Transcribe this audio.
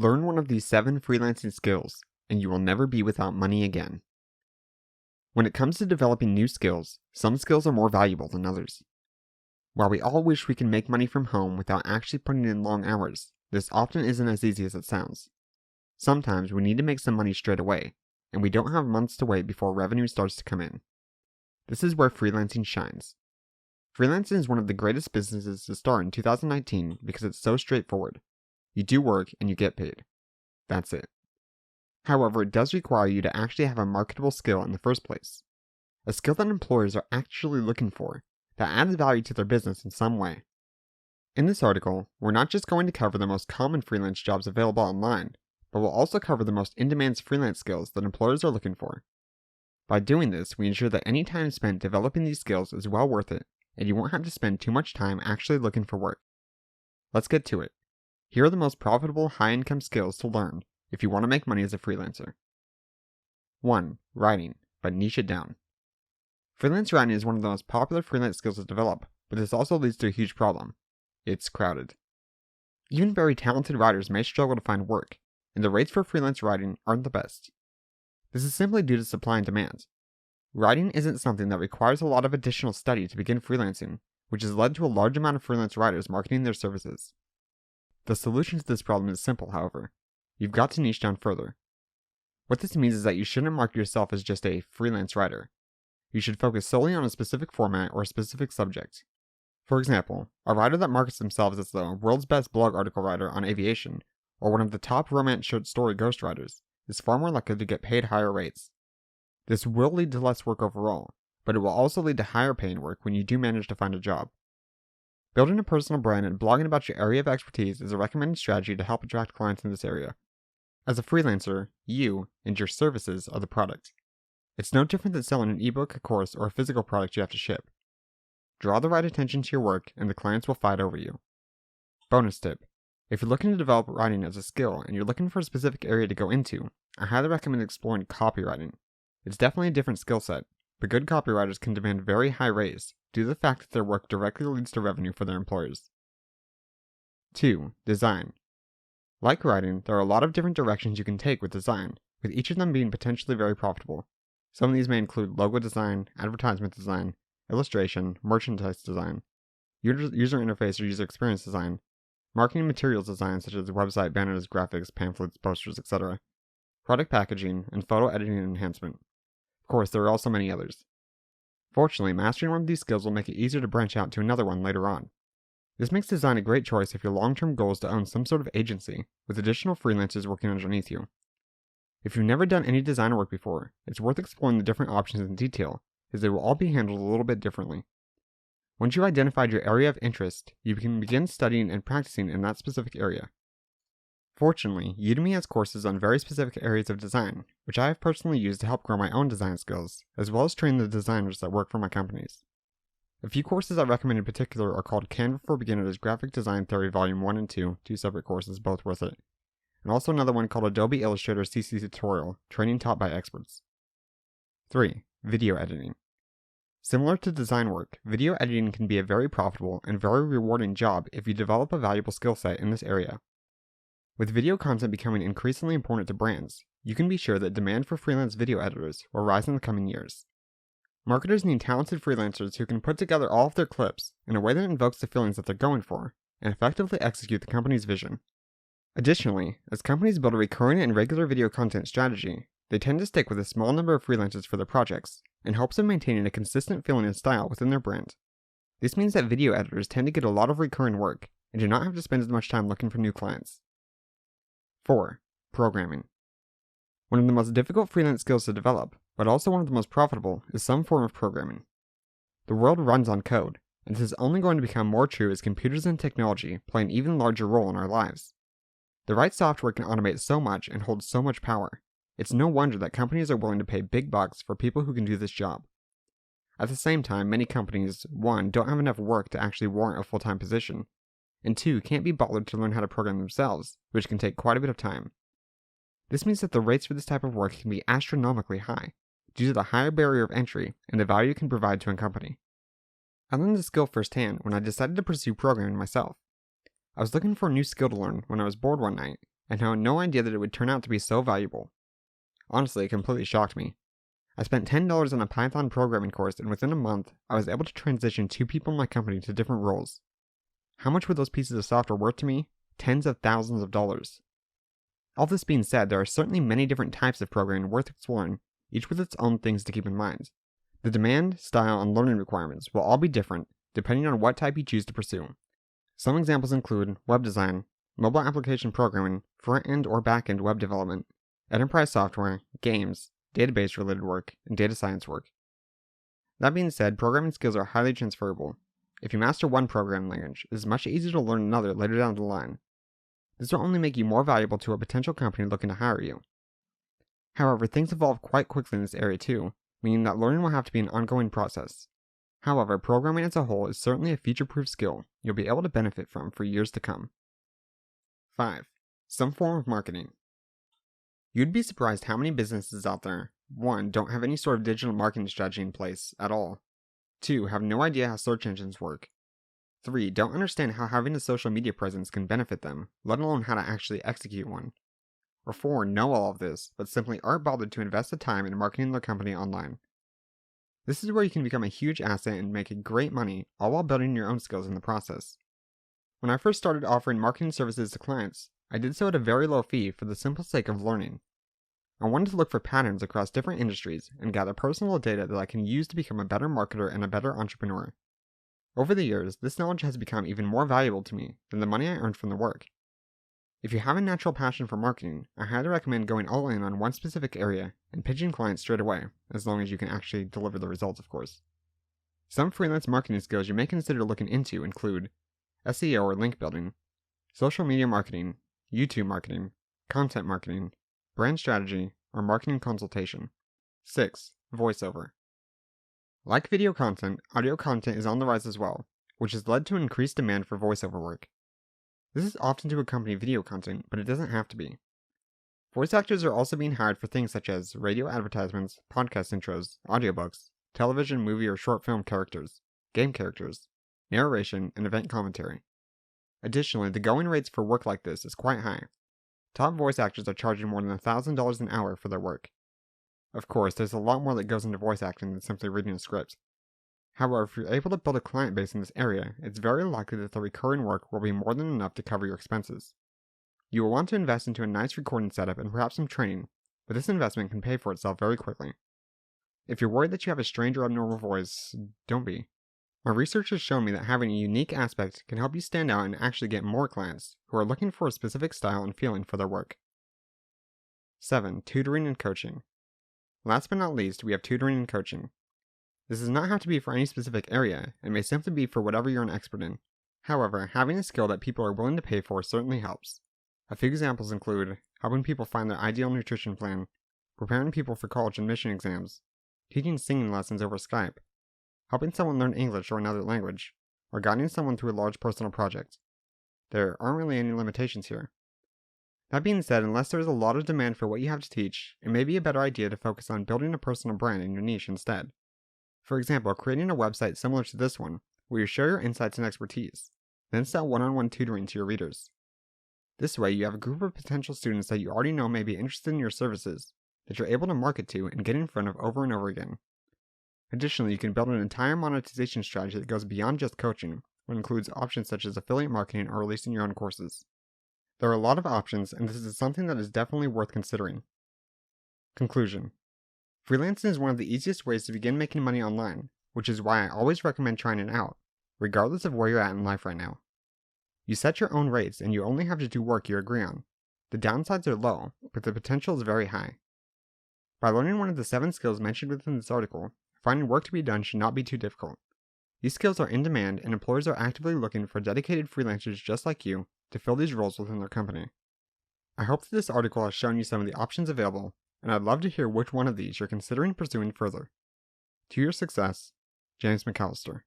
Learn one of these 7 freelancing skills, and you will never be without money again. When it comes to developing new skills, some skills are more valuable than others. While we all wish we can make money from home without actually putting in long hours, this often isn't as easy as it sounds. Sometimes we need to make some money straight away, and we don't have months to wait before revenue starts to come in. This is where freelancing shines. Freelancing is one of the greatest businesses to start in 2019 because it's so straightforward. You do work and you get paid. That's it. However, it does require you to actually have a marketable skill in the first place. A skill that employers are actually looking for, that adds value to their business in some way. In this article, we're not just going to cover the most common freelance jobs available online, but we'll also cover the most in-demand freelance skills that employers are looking for. By doing this, we ensure that any time spent developing these skills is well worth it, and you won't have to spend too much time actually looking for work. Let's get to it. Here are the most profitable high-income skills to learn if you want to make money as a freelancer. 1. Writing, but niche it down. Freelance writing is one of the most popular freelance skills to develop, but this also leads to a huge problem. It's crowded. Even very talented writers may struggle to find work, and the rates for freelance writing aren't the best. This is simply due to supply and demand. Writing isn't something that requires a lot of additional study to begin freelancing, which has led to a large amount of freelance writers marketing their services. The solution to this problem is simple, however. You've got to niche down further. What this means is that you shouldn't market yourself as just a freelance writer. You should focus solely on a specific format or a specific subject. For example, a writer that markets themselves as the world's best blog article writer on aviation, or one of the top romance short story ghostwriters, is far more likely to get paid higher rates. This will lead to less work overall, but it will also lead to higher paying work when you do manage to find a job. Building a personal brand and blogging about your area of expertise is a recommended strategy to help attract clients in this area. As a freelancer, you and your services are the product. It's no different than selling an ebook, a course, or a physical product you have to ship. Draw the right attention to your work and the clients will fight over you. Bonus tip. If you're looking to develop writing as a skill and you're looking for a specific area to go into, I highly recommend exploring copywriting. It's definitely a different skill set, but good copywriters can demand very high rates due to the fact that their work directly leads to revenue for their employers. 2. Design. Like writing, there are a lot of different directions you can take with design, with each of them being potentially very profitable. Some of these may include logo design, advertisement design, illustration, merchandise design, user interface or user experience design, marketing materials design such as website banners, graphics, pamphlets, posters, etc., product packaging, and photo editing and enhancement. Of course, there are also many others. Fortunately, mastering one of these skills will make it easier to branch out to another one later on. This makes design a great choice if your long-term goal is to own some sort of agency, with additional freelancers working underneath you. If you've never done any design work before, it's worth exploring the different options in detail, as they will all be handled a little bit differently. Once you've identified your area of interest, you can begin studying and practicing in that specific area. Fortunately, Udemy has courses on very specific areas of design, which I have personally used to help grow my own design skills, as well as train the designers that work for my companies. A few courses I recommend in particular are called Canva for Beginners Graphic Design Theory Volume 1 and 2, 2 separate courses, both worth it, and also another one called Adobe Illustrator CC Tutorial, Training Taught by Experts. 3. Video editing. Similar to design work, video editing can be a very profitable and very rewarding job if you develop a valuable skill set in this area. With video content becoming increasingly important to brands, you can be sure that demand for freelance video editors will rise in the coming years. Marketers need talented freelancers who can put together all of their clips in a way that invokes the feelings that they're going for, and effectively execute the company's vision. Additionally, as companies build a recurring and regular video content strategy, they tend to stick with a small number of freelancers for their projects, in hopes of maintaining a consistent feeling and style within their brand. This means that video editors tend to get a lot of recurring work, and do not have to spend as much time looking for new clients. 4. Programming. One of the most difficult freelance skills to develop, but also one of the most profitable, is some form of programming. The world runs on code, and this is only going to become more true as computers and technology play an even larger role in our lives. The right software can automate so much and hold so much power. It's no wonder that companies are willing to pay big bucks for people who can do this job. At the same time, many companies, 1, don't have enough work to actually warrant a full-time position, and 2, can't be bothered to learn how to program themselves, which can take quite a bit of time. This means that the rates for this type of work can be astronomically high, due to the higher barrier of entry and the value it can provide to a company. I learned this skill firsthand when I decided to pursue programming myself. I was looking for a new skill to learn when I was bored one night, and had no idea that it would turn out to be so valuable. Honestly, it completely shocked me. I spent $10 on a Python programming course, and within a month, I was able to transition 2 people in my company to different roles. How much were those pieces of software worth to me? Tens of thousands of dollars. All this being said, there are certainly many different types of programming worth exploring, each with its own things to keep in mind. The demand, style, and learning requirements will all be different, depending on what type you choose to pursue. Some examples include web design, mobile application programming, front-end or back-end web development, enterprise software, games, database-related work, and data science work. That being said, programming skills are highly transferable. If you master one programming language, it is much easier to learn another later down the line. This will only make you more valuable to a potential company looking to hire you. However, things evolve quite quickly in this area too, meaning that learning will have to be an ongoing process. However, programming as a whole is certainly a future-proof skill you'll be able to benefit from for years to come. 5. Some form of marketing. You'd be surprised how many businesses out there, 1. Don't have any sort of digital marketing strategy in place at all. 2. Have no idea how search engines work. 3. Don't understand how having a social media presence can benefit them, let alone how to actually execute one. Or 4. Know all of this, but simply aren't bothered to invest the time in marketing their company online. This is where you can become a huge asset and make great money, all while building your own skills in the process. When I first started offering marketing services to clients, I did so at a very low fee for the simple sake of learning. I wanted to look for patterns across different industries and gather personal data that I can use to become a better marketer and a better entrepreneur. Over the years, this knowledge has become even more valuable to me than the money I earned from the work. If you have a natural passion for marketing, I highly recommend going all in on one specific area and pitching clients straight away, as long as you can actually deliver the results, of course. Some freelance marketing skills you may consider looking into include SEO or link building, social media marketing, YouTube marketing, content marketing, brand strategy, or marketing consultation. 6. Voiceover. Like video content, audio content is on the rise as well, which has led to an increased demand for voiceover work. This is often to accompany video content, but it doesn't have to be. Voice actors are also being hired for things such as radio advertisements, podcast intros, audiobooks, television, movie, or short film characters, game characters, narration, and event commentary. Additionally, the going rates for work like this is quite high. Top voice actors are charging more than $1,000 an hour for their work. Of course, there's a lot more that goes into voice acting than simply reading a script. However, if you're able to build a client base in this area, it's very likely that the recurring work will be more than enough to cover your expenses. You will want to invest into a nice recording setup and perhaps some training, but this investment can pay for itself very quickly. If you're worried that you have a strange or abnormal voice, don't be. My research has shown me that having a unique aspect can help you stand out and actually get more clients who are looking for a specific style and feeling for their work. 7. Tutoring and coaching. Last but not least, we have tutoring and coaching. This does not have to be for any specific area, and may simply be for whatever you're an expert in. However, having a skill that people are willing to pay for certainly helps. A few examples include helping people find their ideal nutrition plan, preparing people for college admission exams, teaching singing lessons over Skype, helping someone learn English or another language, or guiding someone through a large personal project. There aren't really any limitations here. That being said, unless there is a lot of demand for what you have to teach, it may be a better idea to focus on building a personal brand in your niche instead. For example, creating a website similar to this one, where you share your insights and expertise, then sell one-on-one tutoring to your readers. This way, you have a group of potential students that you already know may be interested in your services, that you're able to market to and get in front of over and over again. Additionally, you can build an entire monetization strategy that goes beyond just coaching, which includes options such as affiliate marketing or releasing your own courses. There are a lot of options, and this is something that is definitely worth considering. Conclusion. Freelancing is one of the easiest ways to begin making money online, which is why I always recommend trying it out, regardless of where you're at in life right now. You set your own rates and you only have to do work you agree on. The downsides are low, but the potential is very high. By learning one of the 7 skills mentioned within this article, finding work to be done should not be too difficult. These skills are in demand and employers are actively looking for dedicated freelancers just like you to fill these roles within their company. I hope that this article has shown you some of the options available, and I'd love to hear which one of these you're considering pursuing further. To your success, James McAllister.